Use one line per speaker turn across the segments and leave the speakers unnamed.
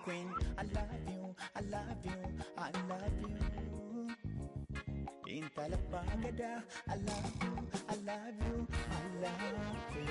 queen. I love you, I love you, I love you. Intala Bagada, I love you, I love you, I love you.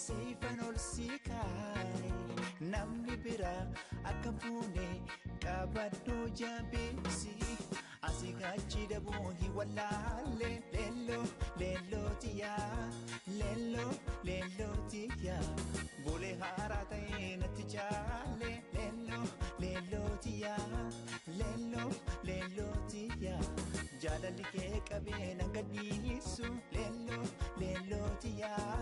Seifan ol sikai namni bira akka fuune qabadhu jabisi asikachi dabu hi walaale lelo tiya bole harata natti jale lelo tiya jaalali kee qabee nan gadhiisu leellootiyaa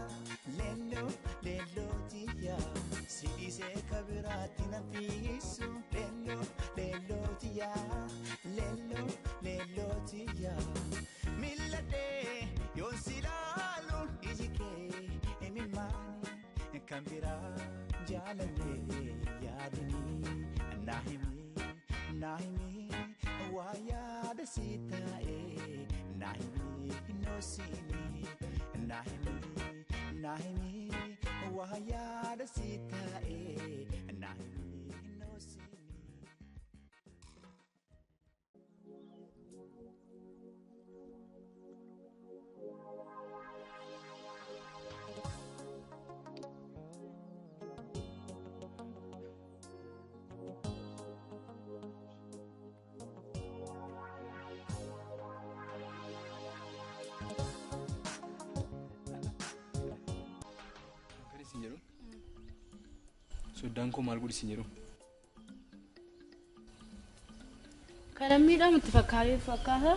leellootiyaa sidhiisee kabiraatti nan fiisu leellootiyaa leellootiyaa milladhee yoon si laalu iji kee imimmaani kan biraa jaalallee yaadanii naa himi wayada sitae nahimi inosini nahimi wayada sitae nahimi inosini.
Soddaan koo maal godhisin jedhu
kana miidhamu itti fakkaata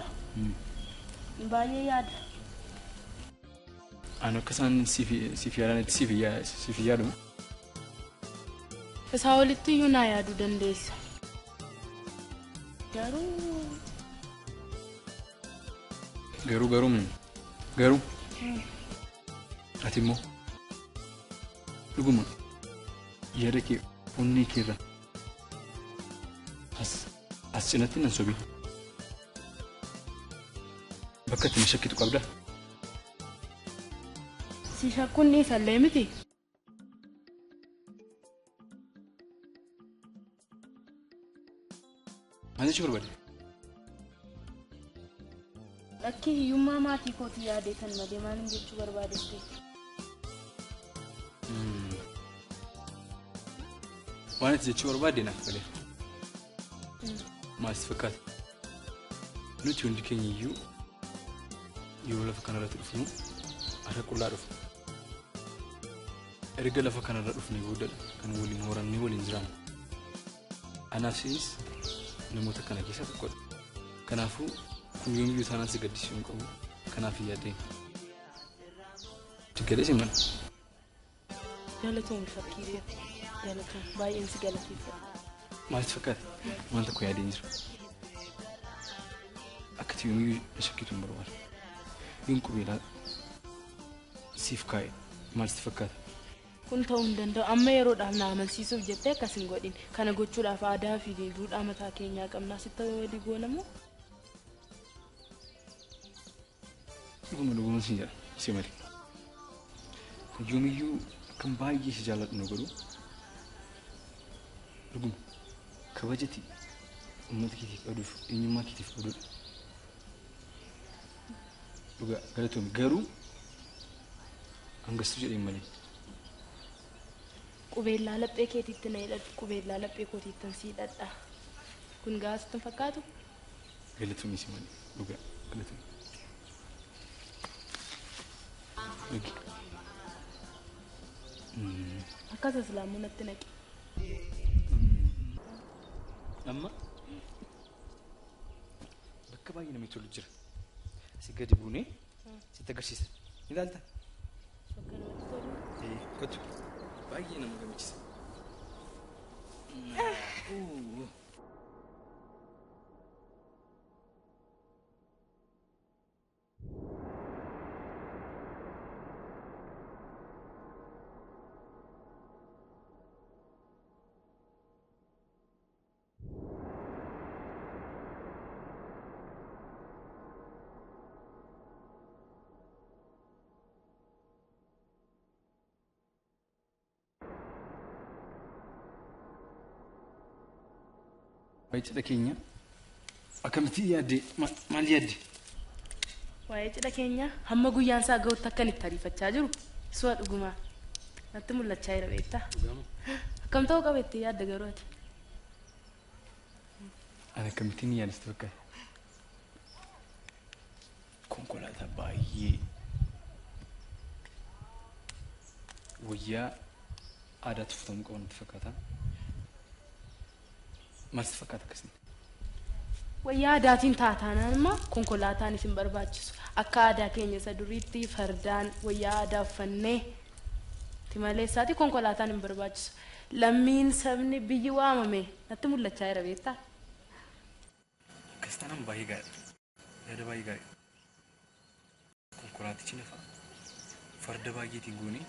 baay'ee yaada
ani akka isaan siif yaadanitti siif yaadu
isaa walitti iyyuu naa yaaduu dandeessa
garuu ati immoo dhuguma yaada kee onnee keerra as cinatti nan sobii bakka itti na shakkitu qabda.
Si shakkuun dhiisallee miti.
Maal jechuu barbaade?
Lakkii hiyyummaa maatii kootii yaadeetan malee maalin jechuu barbaadeste?
Waan itti jechuu barbaadde naaf galee. Maal si fakkaata? Nuti hundi keenya iyyuu yoo lafa kanarratti dhufnu akka qullaa dhufnu. Erga lafa kanarra dhufnee booddadha kan waliin horannee waliin jiraannu. Anaafis namoota kana keessaa tokkodha. Kanaafuu kun yoomuu isaanaan si gaddisuu hin qabu. Kanaaf yaadeen. Tiggalee si mana.
Jaalatoon fakkii jaalatoon baay'een si galateeffadha.
Maal si fakkaata? Waan tokko yaadeen jira. Akkati yoomuu shakkitu hin barbaadu. Yoon qubeelaa siif kaa'e maal si fakkaata?
Kun ta'uu hin danda'u. Amma yeroodhaaf na amansiisuuf jettee akkas hin godhin. Kana gochuudhaaf aadaa fi duudhaa mataa keenyaa qabnaa sitti walii goonamu.
Dhuguma si jala si malee. Kun yoomiyyuu kan baay'ee si jaalladhu nu godhu. Dhuguma kabajati uummata keetiif qabuuf eenyummaa keetiif qabudha. Dhugaa galatoomii garuu hangastuu jedheen malee.
Qubeellaa laphee keetiitti na hidhadhu qubeellaa laphee kootiittan si hidhadha. Kun gaasitti fakkaatu?
Galatoomii si malee dhugaa galatoomii.
Akkas islaamuun natti naqi.
Amma bakka baay'ee namatti tolu jira. Si gadi buunee sitti agarsiisa. Ni ilaalta?
Bakka namatti tolu?
Kottu baay'ee nama gammachiisa. Cidha keenya akkamitti yaadde maal yaadde?
Waa'ee cidha keenya hamma guyyaan isaa ga'utti akkan itti ariifachaa jiru su'a dhugumaa natti mul'achaa jira beektaa. Akkam ta'uu qaba itti yaadda garuu ati?
Ani akkamittiin yaadiste fakkaata? Konkolaataa baay'ee wayyaa aadaa tuffatamuu qabu natti fakkaata. Maal sitti fakkaata akkasii?
Wayyaa aadaatiin taataanaan immoo konkolaataan isin barbaachisu. Akka aadaa keenya isa duriitti fardaan wayyaa aadaa uffannee itti maleessaati konkolaataan hin barbaachisu. Lammiin sabni biyyi waamame natti mul'achaa jira beektaa.
Akkas taanaan baay'ee gaariidha. Yaada baay'ee gaariidha. Konkolaatichi nafa farda baay'eetiin goonee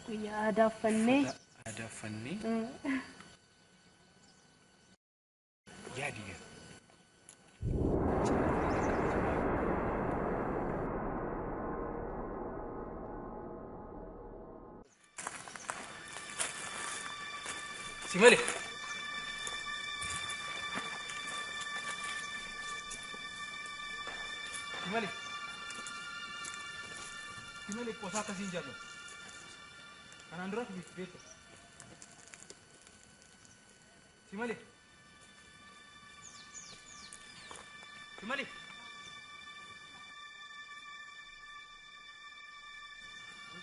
wayyaa aadaa uffannee
yaadi gaariidha. Simale. Simale cosa kasih jatuh. Kan Andra betul. Simale.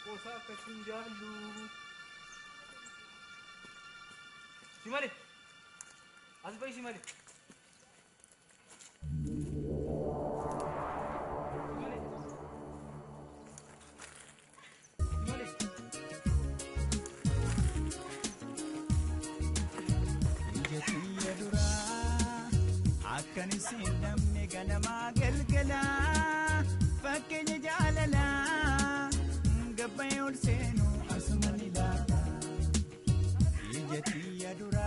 Cosa kasih jatuh. Simale. Asbai Simale.
Kanisi namni ganama galgala fakkeenya jaalala gabbayee ol seenu asuma ni laata ijatti yaadura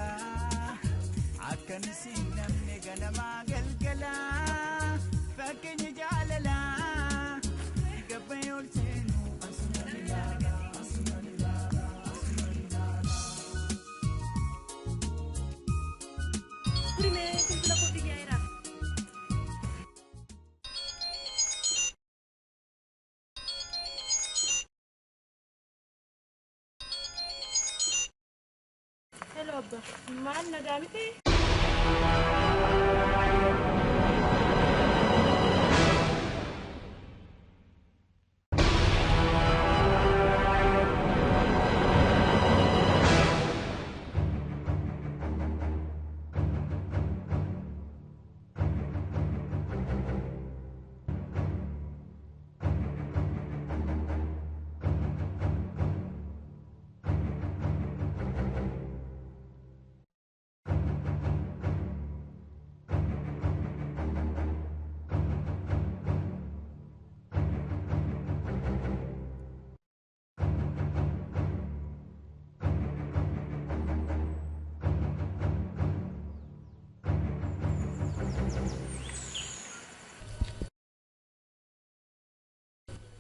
akkanisi namni ganama galgala fakkeenya jaalala gabbayee ol seenu asuma ni laata asuma ni laata asuma ni laata.
Hello Abba, maal nagaa miti?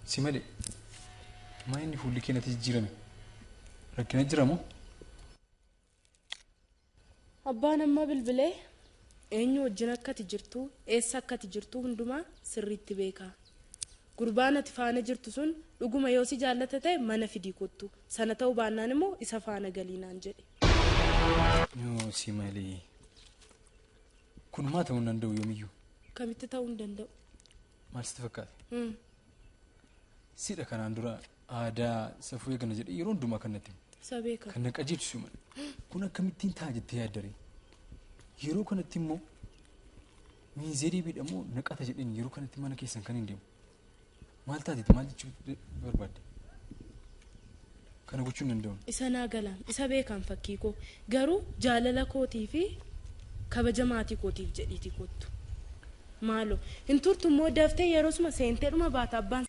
Simale. Main ni fulli kena tijjirame. Rakkina jiramu?
Abbaan amma bilbilee eenyu wajjin akkati jirtu eessa akkati jirtu hundumaa sirriitti beeka. Gurbaan ati faana jirtu sun dhuguma yoo si jaallata ta'e mana fidii kottu. Sana ta'uu baannaan immoo isa faana galiinaan jedhe.
Yoo Simale. Kun maa ta'uu hin danda'u yoomiyyuu?
Kamitti ta'uu hin danda'u?
Maal sitti fakkaate? Sidha kanaan dura aadaa safuu eegana jedhe yeroo hundumaa kanatti
sabeeka
kan qajeelchu malee kun akkamittiin ta'a jettee yaaddare yeroo kanatti immoo miizerii bidhamoo naqata jedheen yeroo kanatti mana keessan kan hin deemu maal taatee maal jechuu barbaadde kana gochuu hin danda'u.
Isa naa galaan isa beekan fakkii koo garuu jaalala kootii fi kabaja maatii kootiif jedhiiti kottu maaloo hin turtu immoo daftee yeroo suma seentee dhuma baata abbaan